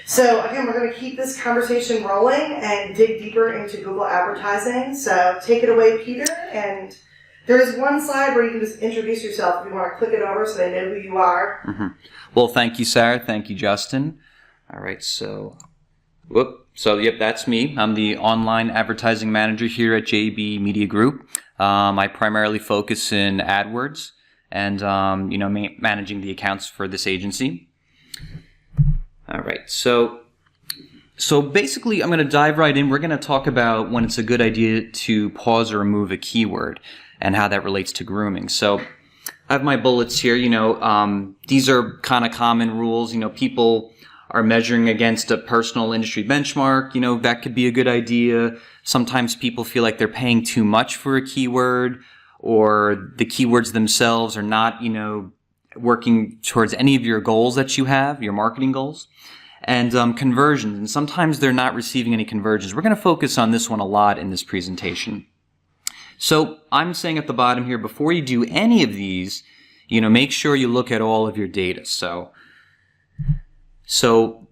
So again, we're going to keep this conversation rolling and dig deeper into Google advertising. So take it away, Peter. And there's one slide where you can just introduce yourself if you want to click it over so they know who you are. Mm-hmm. Well, thank you, Sarah. Thank you, Justin. All right, so yep, that's me. I'm the online advertising manager here at JB Media Group. I primarily focus in AdWords and managing the accounts for this agency. All right, so basically I'm going to dive right in. We're going to talk about when it's a good idea to pause or remove a keyword and how that relates to grooming. So I have my bullets here. These are kind of common rules. People are measuring against a personal industry benchmark. That could be a good idea. Sometimes people feel like they're paying too much for a keyword, or the keywords themselves are not, working towards any of your goals that you have, your marketing goals. And conversions, and sometimes they're not receiving any conversions. We're going to focus on this one a lot in this presentation. So I'm saying at the bottom here, before you do any of these, make sure you look at all of your data. So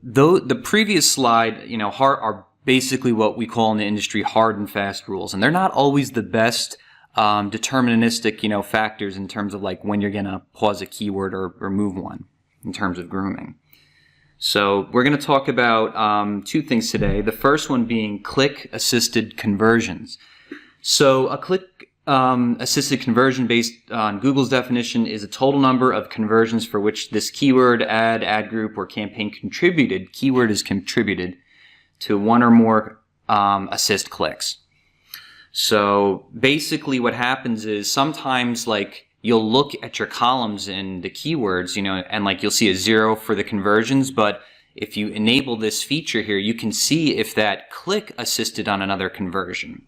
though the previous slide, are basically what we call in the industry hard and fast rules, and they're not always the best deterministic, factors in terms of like when you're going to pause a keyword or remove one in terms of grooming. So we're going to talk about two things today. The first one being click-assisted conversions. So a click-assisted conversion based on Google's definition is a total number of conversions for which this keyword, ad group, or campaign keyword is contributed to one or more assist clicks. So basically what happens is sometimes you'll look at your columns in the keywords, and you'll see a 0 for the conversions, but if you enable this feature here, you can see if that click assisted on another conversion.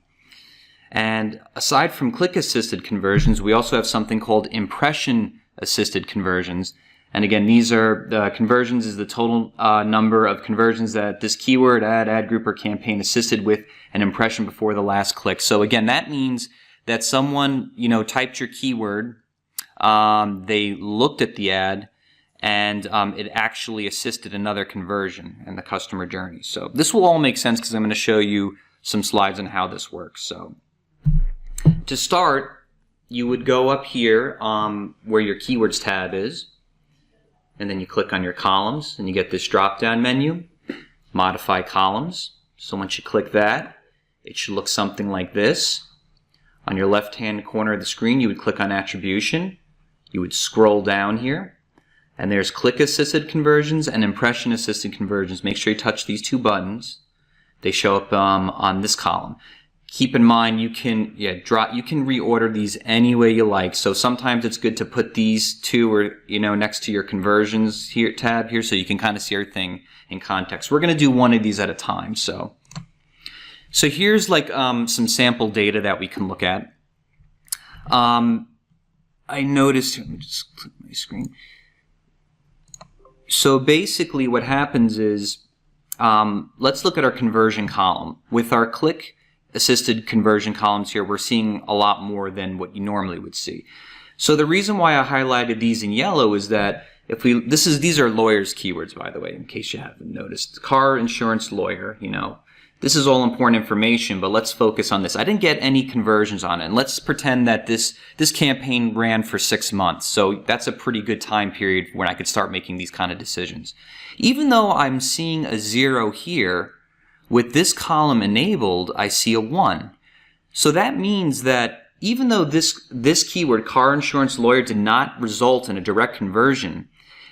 And aside from click assisted conversions, we also have something called impression assisted conversions. And again, these are the conversions is the total number of conversions that this keyword, ad group, or campaign assisted with an impression before the last click. So again, that means that someone, typed your keyword, they looked at the ad, and it actually assisted another conversion in the customer journey. So this will all make sense because I'm going to show you some slides on how this works. So to start, you would go up here where your keywords tab is, and then you click on your columns, and you get this drop-down menu, modify columns. So once you click that, it should look something like this. On your left-hand corner of the screen, you would click on attribution. You would scroll down here, and there's click-assisted conversions and impression-assisted conversions. Make sure you touch these two buttons. They show up on this column. Keep in mind you can reorder these any way you like. So sometimes it's good to put these two or next to your conversions here tab here so you can kind of see everything in context. We're going to do one of these at a time. So here's some sample data that we can look at. I noticed, let me just click my screen. So basically what happens is, let's look at our conversion column. With our click-assisted conversion columns here, we're seeing a lot more than what you normally would see. So the reason why I highlighted these in yellow is that these are lawyers' keywords, by the way, in case you haven't noticed. Car, insurance, lawyer, This is all important information, but let's focus on this. I didn't get any conversions on it, and let's pretend that this campaign ran for 6 months. So that's a pretty good time period when I could start making these kind of decisions. Even though I'm seeing a 0 here, with this column enabled, I see a 1. So that means that even though this keyword, car, insurance, lawyer, did not result in a direct conversion,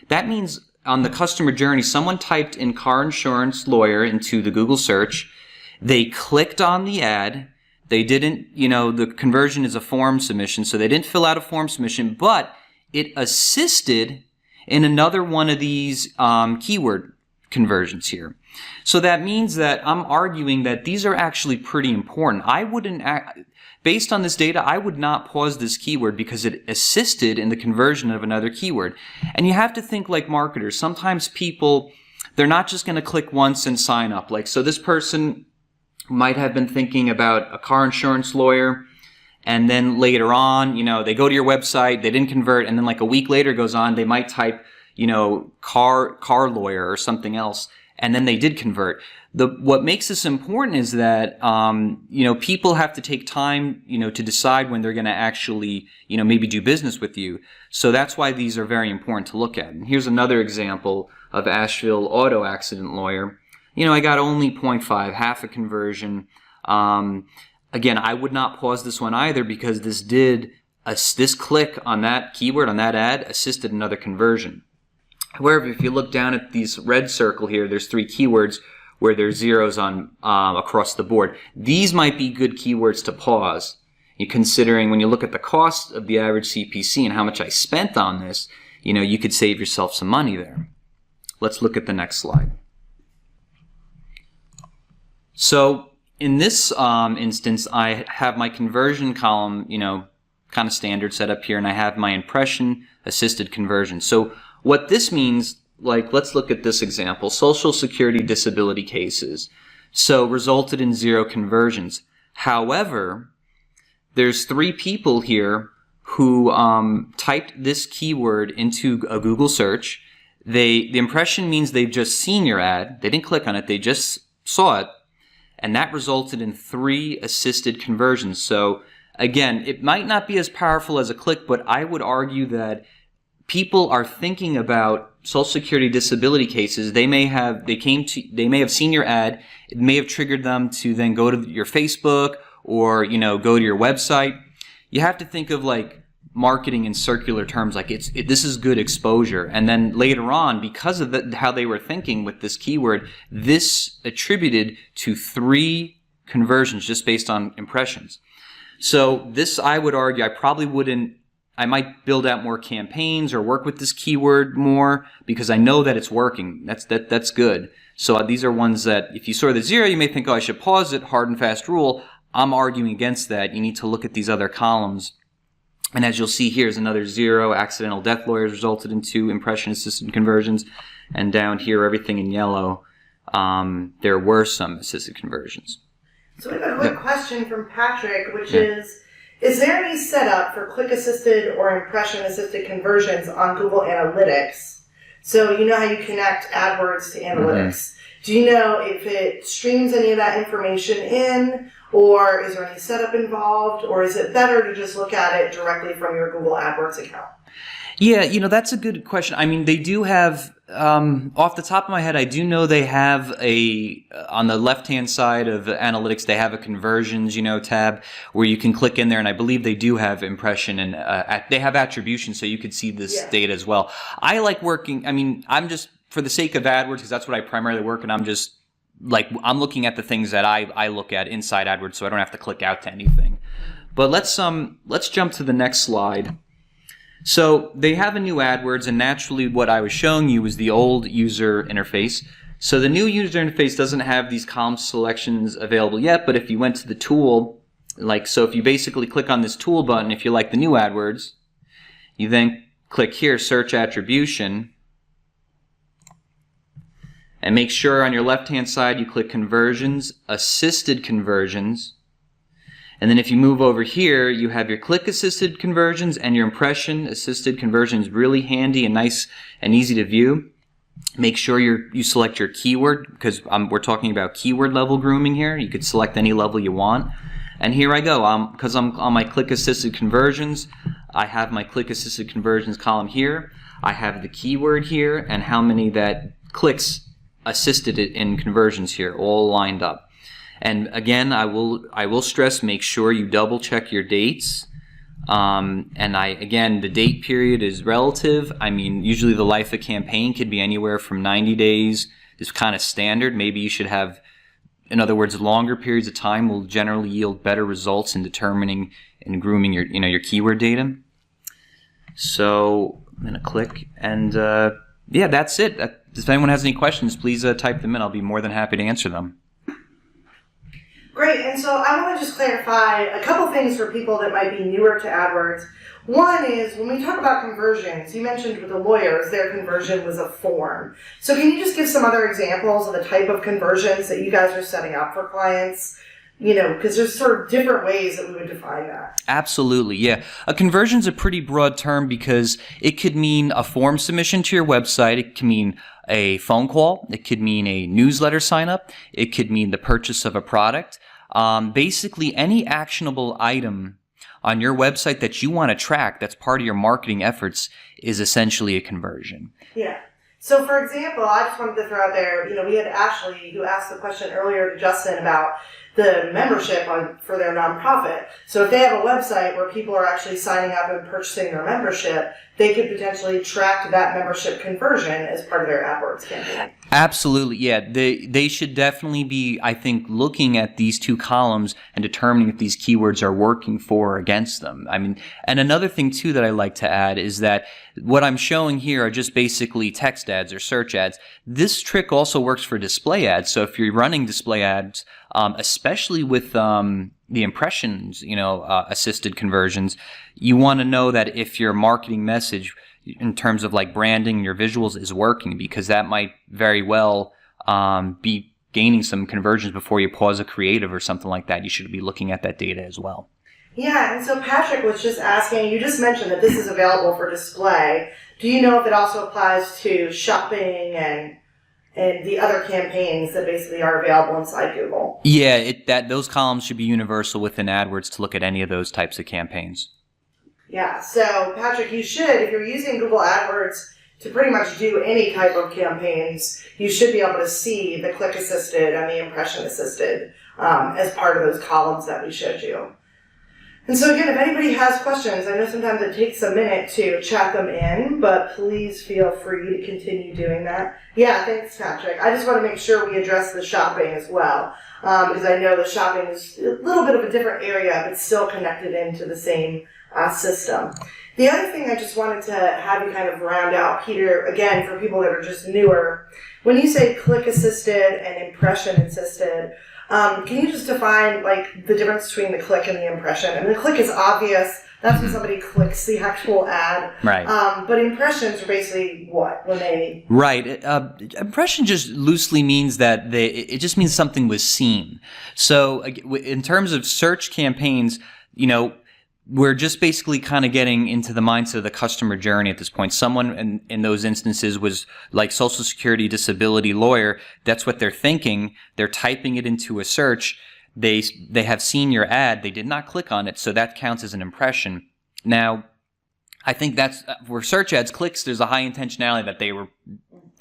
that means on the customer journey, someone typed in car, insurance, lawyer into the Google search. They clicked on the ad. They didn't, the conversion is a form submission, so they didn't fill out a form submission, but it assisted in another one of these keyword conversions here. So that means that I'm arguing that these are actually pretty important. Based on this data, I would not pause this keyword because it assisted in the conversion of another keyword. And you have to think like marketers. Sometimes people, they're not just going to click once and sign up. So this person might have been thinking about a car insurance lawyer, and then later on, they go to your website, they didn't convert, and then a week later goes on, they might type, car lawyer or something else. and then they did convert. What makes this important is that, people have to take time, to decide when they're going to actually, maybe do business with you. So that's why these are very important to look at. And here's another example of Asheville auto accident lawyer. I got only 0.5, half a conversion. Again, I would not pause this one either because this click on that keyword, on that ad, assisted another conversion. However, if you look down at these red circle here, there's 3 keywords where there's zeros on across the board. These might be good keywords to pause. Considering when you look at the cost of the average CPC and how much I spent on this, you could save yourself some money there. Let's look at the next slide. So in this instance, I have my conversion column, kind of standard set up here, and I have my impression assisted conversion. So what this means, let's look at this example. Social Security disability cases. So resulted in 0 conversions. However, there's 3 people here who typed this keyword into a Google search. The impression means they've just seen your ad. They didn't click on it. They just saw it. And that resulted in 3 assisted conversions. So again, it might not be as powerful as a click, but I would argue that people are thinking about Social Security disability cases. They may have seen your ad. It may have triggered them to then go to your Facebook or, go to your website. You have to think of marketing in circular terms, this is good exposure. And then later on, because of how they were thinking with this keyword, this attributed to 3 conversions just based on impressions. So this, I would argue, I might build out more campaigns or work with this keyword more because I know that it's working. That's good. So these are ones that if you saw the 0, you may think, I should pause it, hard and fast rule. I'm arguing against that. You need to look at these other columns. And as you'll see, here's another 0. Accidental death lawyers resulted in 2 impression-assisted conversions. And down here, everything in yellow, there were some assisted conversions. So we have a quick question from Patrick, which is there any setup for click-assisted or impression-assisted conversions on Google Analytics? So you know how you connect AdWords to Analytics. Do you know if it streams any of that information in, or is there any setup involved, or is it better to just look at it directly from your Google AdWords account? Yeah, that's a good question. I mean, they do have, off the top of my head, I do know they have on the left-hand side of analytics, they have a conversions, tab where you can click in there, and I believe they do have impression and they have attribution, so you could see this data as well. I like working, I'm just, for the sake of AdWords, because that's what I primarily work in, I'm looking at the things that I look at inside AdWords, so I don't have to click out to anything. But let's jump to the next slide. So they have a new AdWords, and naturally what I was showing you was the old user interface. So the new user interface doesn't have these column selections available yet, but if you went to the tool, so if you basically click on this tool button, if you like the new AdWords, you then click here, search attribution, and make sure on your left-hand side you click conversions, assisted conversions. And then if you move over here, you have your click-assisted conversions and your impression-assisted conversions. Really handy and nice and easy to view. Make sure you select your keyword, because we're talking about keyword level grooming here. You could select any level you want. And here I go. Because I'm on my click-assisted conversions, I have my click-assisted conversions column here. I have the keyword here and how many that clicks assisted it in conversions here, all lined up. And again, I will stress, make sure you double check your dates. Again, the date period is relative. Usually the life of campaign could be anywhere from 90 days. It's kind of standard. Maybe you should have, in other words, longer periods of time will generally yield better results in determining and grooming your keyword data. So I'm gonna click, and that's it. If anyone has any questions, please type them in. I'll be more than happy to answer them. Great, and so I want to just clarify a couple things for people that might be newer to AdWords. One is, when we talk about conversions, you mentioned with the lawyers, their conversion was a form. So can you just give some other examples of the type of conversions that you guys are setting up for clients? because there's sort of different ways that we would define that. Absolutely, yeah. A conversion's a pretty broad term because it could mean a form submission to your website. It can mean a phone call. It could mean a newsletter sign up. It could mean the purchase of a product. Basically, any actionable item on your website that you want to track that's part of your marketing efforts is essentially a conversion. Yeah. So, for example, I just wanted to throw out there, we had Ashley who asked the question earlier to Justin about the membership for their nonprofit. So if they have a website where people are actually signing up and purchasing their membership, they could potentially track that membership conversion as part of their AdWords campaign. Absolutely, yeah. They should definitely be, I think, looking at these two columns and determining if these keywords are working for or against them. I mean, and another thing too that I like to add is that what I'm showing here are just basically text ads or search ads. This trick also works for display ads. So if you're running display ads, especially with the impressions, assisted conversions, you want to know that if your marketing message in terms of like branding your visuals is working, because that might very well be gaining some conversions before you pause a creative or something like that. You should be looking at that data as well. Yeah, and so Patrick was just asking, you just mentioned that this is available for display. Do you know if it also applies to shopping and the other campaigns that basically are available inside Google? Yeah, those columns should be universal within AdWords to look at any of those types of campaigns. Yeah, so Patrick, you should, if you're using Google AdWords to pretty much do any type of campaigns, you should be able to see the click assisted and the impression assisted as part of those columns that we showed you. And so again, if anybody has questions, I know sometimes it takes a minute to chat them in, but please feel free to continue doing that. Yeah, thanks, Patrick. I just want to make sure we address the shopping as well, because I know the shopping is a little bit of a different area, but still connected into the same system. The other thing I just wanted to have you kind of round out, Peter, again, for people that are just newer, when you say click assisted and impression assisted, can you just define the difference between the click and the impression? I mean, the click is obvious. That's when somebody clicks the actual ad. Right. But impressions are basically what? When they... Right. Impression just loosely means that it just means something was seen. So in terms of search campaigns, we're just basically kind of getting into the mindset of the customer journey at this point. Someone in those instances was like Social Security, disability, lawyer. That's what they're thinking. They're typing it into a search. They have seen your ad. They did not click on it, so that counts as an impression. Now, I think that's for search ads, clicks, there's a high intentionality that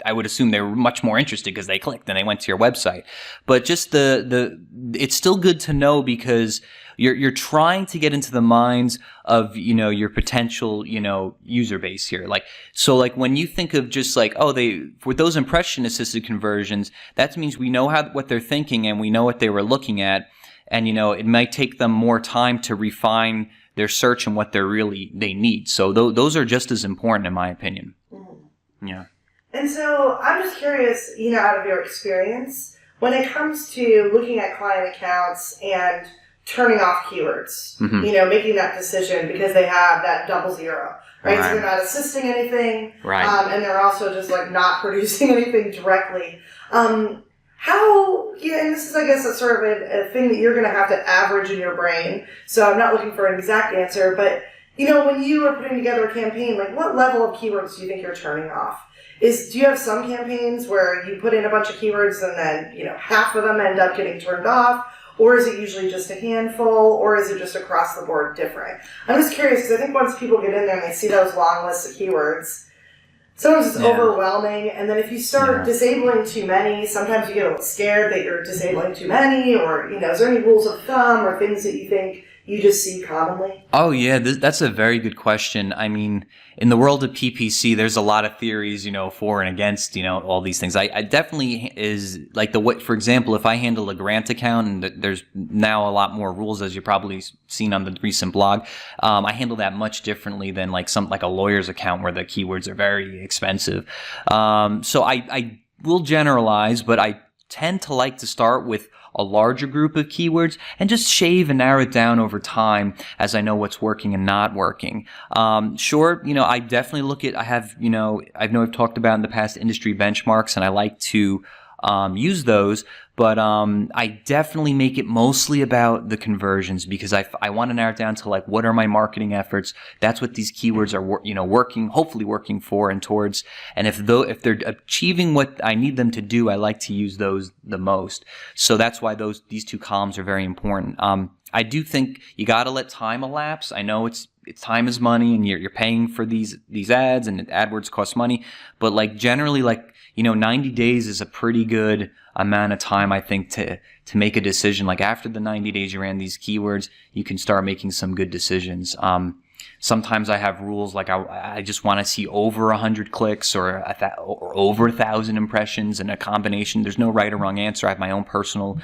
I would assume they were much more interested because they clicked and they went to your website. But just it's still good to know because you're trying to get into the minds of, your potential, user base here. So when you think of just with those impression assisted conversions, that means we know what they're thinking and we know what they were looking at. And, it might take them more time to refine their search and what they need. So those are just as important in my opinion. Mm-hmm. Yeah. And so I'm just curious, out of your experience, when it comes to looking at client accounts and turning off keywords, mm-hmm. Making that decision because they have that double zero, right? So they're not assisting anything, right? And they're also just not producing anything directly. And this is, I guess, a sort of a thing that you're going to have to average in your brain. So I'm not looking for an exact answer, but, when you are putting together a campaign, what level of keywords do you think you're turning off? Do you have some campaigns where you put in a bunch of keywords and then, half of them end up getting turned off? Or is it usually just a handful? Or is it just across the board different? I'm just curious because I think once people get in there and they see those long lists of keywords, sometimes it's overwhelming. And then if you start disabling too many, sometimes you get a little scared that you're disabling too many. Or, is there any rules of thumb or things that you think you just see commonly? Oh, yeah, that's a very good question. I mean, in the world of PPC, there's a lot of theories, for and against, all these things. I definitely is for example, if I handle a grant account, and there's now a lot more rules, as you've probably seen on the recent blog, I handle that much differently than like a lawyer's account where the keywords are very expensive. So I will generalize, but I tend to like to start with a larger group of keywords and just shave and narrow it down over time as I know what's working and not working. Sure, I definitely look at, I've talked about in the past industry benchmarks, and I like to use those. But I definitely make it mostly about the conversions because I want to narrow it down to like what are my marketing efforts. That's what these keywords are hopefully working for and towards. And if they're achieving what I need them to do, I like to use those the most. So that's why these two columns are very important. I do think you got to let time elapse. I know it's time is money, and you're paying for these ads, and AdWords costs money. But like generally, 90 days is a pretty good amount of time, I think, to make a decision. Like after the 90 days you ran these keywords, you can start making some good decisions. Sometimes I have rules like I just want to see over 100 clicks or over 1,000 impressions in a combination. There's no right or wrong answer. I have my own personal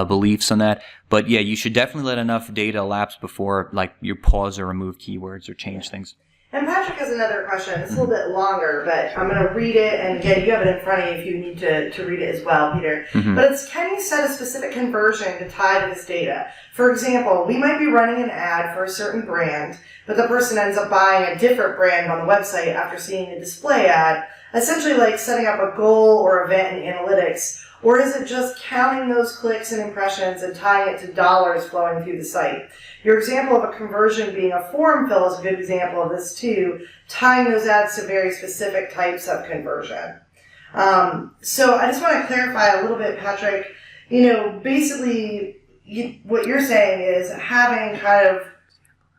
beliefs on that. But yeah, you should definitely let enough data elapse before like you pause or remove keywords or change things. And Patrick has another question. It's a little bit longer, but I'm going to read it. And again, you have it in front of you if you need to read it as well, Peter. Mm-hmm. But it's, can you set a specific conversion to tie to this data? For example, we might be running an ad for a certain brand, but the person ends up buying a different brand on the website after seeing the display ad, essentially like setting up a goal or event in analytics. Or is it just counting those clicks and impressions and tying it to dollars flowing through the site? Your example of a conversion being a form fill is a good example of this too, tying those ads to very specific types of conversion. So I just want to clarify a little bit, Patrick. Basically, what you're saying is having kind of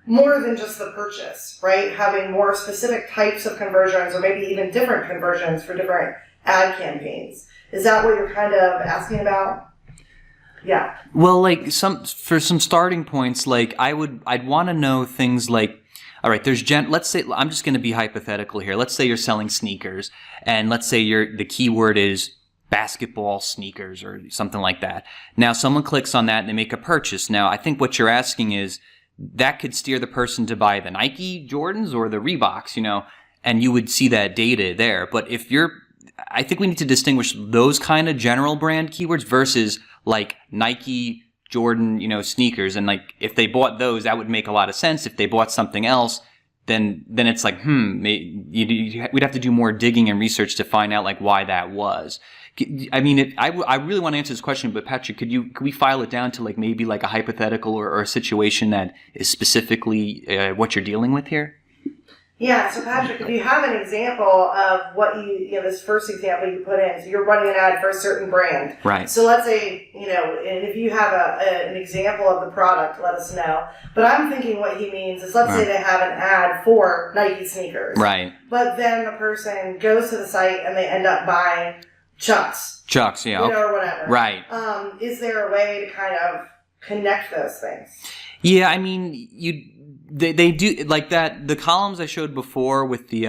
more than just the purchase, right? Having more specific types of conversions or maybe even different conversions for different ad campaigns. Is that what you're kind of asking about? Yeah. Well, like for some starting points, like I'd want to know things like, all right, let's say, I'm just going to be hypothetical here. Let's say you're selling sneakers, and let's say the keyword is basketball sneakers or something like that. Now, someone clicks on that and they make a purchase. Now, I think what you're asking is that could steer the person to buy the Nike Jordans or the Reeboks, and you would see that data there. But I think we need to distinguish those kind of general brand keywords versus like Nike, Jordan, sneakers. And like if they bought those, that would make a lot of sense. If they bought something else, then it's like, we'd have to do more digging and research to find out like why that was. I mean, I really want to answer this question, but Patrick, could we file it down to like maybe like a hypothetical or a situation that is specifically what you're dealing with here? Yeah, so Patrick, if you have an example of what this first example you put in, so you're running an ad for a certain brand. Right. So let's say, and if you have an example of the product, let us know. But I'm thinking what he means is, let's say they have an ad for Nike sneakers. Right. But then the person goes to the site and they end up buying Chucks. Chucks, yeah. Or whatever. Right. Is there a way to kind of connect those things? Yeah, I mean, they do like that. The columns I showed before with the,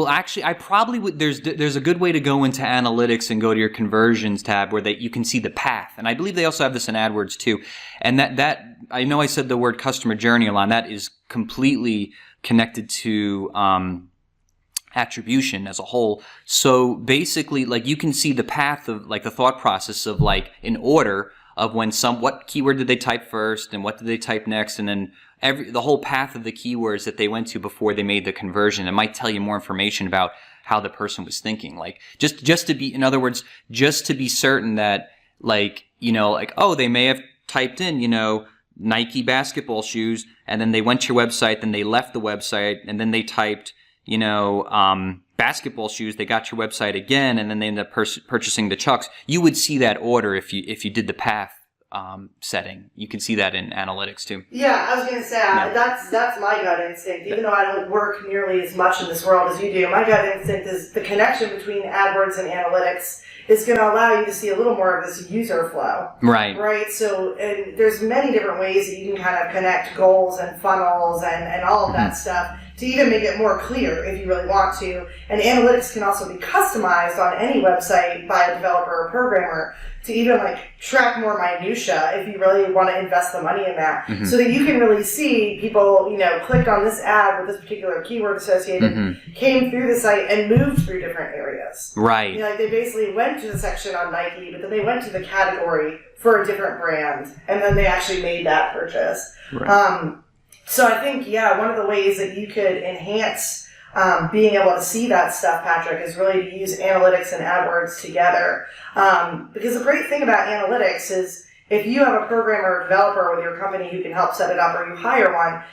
actually, I probably would. There's a good way to go into analytics and go to your conversions tab where you can see the path, and I believe they also have this in AdWords too. And that I know I said the word customer journey a lot. And that is completely connected to attribution as a whole. So basically, like you can see the path of like the thought process of like in order of what keyword did they type first and what did they type next, and then the whole path of the keywords that they went to before they made the conversion. It might tell you more information about how the person was thinking. Like just to be, in other words, just to be certain that they may have typed in, Nike basketball shoes, and then they went to your website, then they left the website, and then they typed, basketball shoes, they got your website again, and then they ended up purchasing the Chucks. You would see that order if you did the path setting. You can see that in analytics too. Yeah, I was going to say, that's my gut instinct. Even though I don't work nearly as much in this world as you do, my gut instinct is the connection between AdWords and analytics is going to allow you to see a little more of this user flow. Right. Right? So and there's many different ways that you can kind of connect goals and funnels and all of that stuff to even make it more clear if you really want to. And analytics can also be customized on any website by a developer or programmer to even track more minutia if you really want to invest the money in that. Mm-hmm. So that you can really see people, clicked on this ad with this particular keyword associated, came through the site and moved through different areas. Right. They basically went to the section on Nike, but then they went to the category for a different brand, and then they actually made that purchase. Right. So I think, one of the ways that you could enhance being able to see that stuff, Patrick, is really to use analytics and AdWords together. Because the great thing about analytics is if you have a programmer or developer with your company who can help set it up, or you hire one,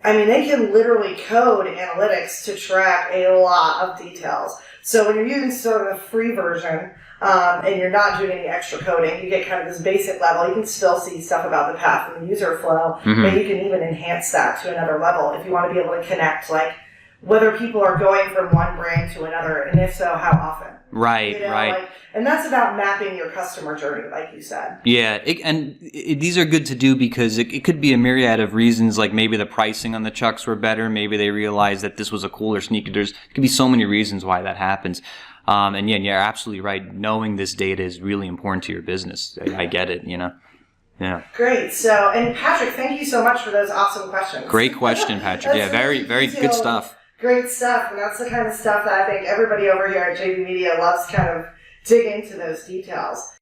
I mean, they can literally code analytics to track a lot of details. So when you're using sort of a free version, and you're not doing any extra coding, you get kind of this basic level. You can still see stuff about the path and the user flow, but you can even enhance that to another level if you want to be able to connect, like, whether people are going from one brand to another, and if so, how often. Right, right. Like, and that's about mapping your customer journey, like you said. Yeah, these are good to do because it could be a myriad of reasons, like maybe the pricing on the Chucks were better, maybe they realized that this was a cooler sneaker. It could be so many reasons why that happens. And yeah, you're absolutely right. Knowing this data is really important to your business. I get it, you know. Yeah. Great. So, and Patrick, thank you so much for those awesome questions. Great question, Patrick. Yeah, very, very good stuff. Great stuff, and that's the kind of stuff that I think everybody over here at JB Media loves, kind of dig into those details.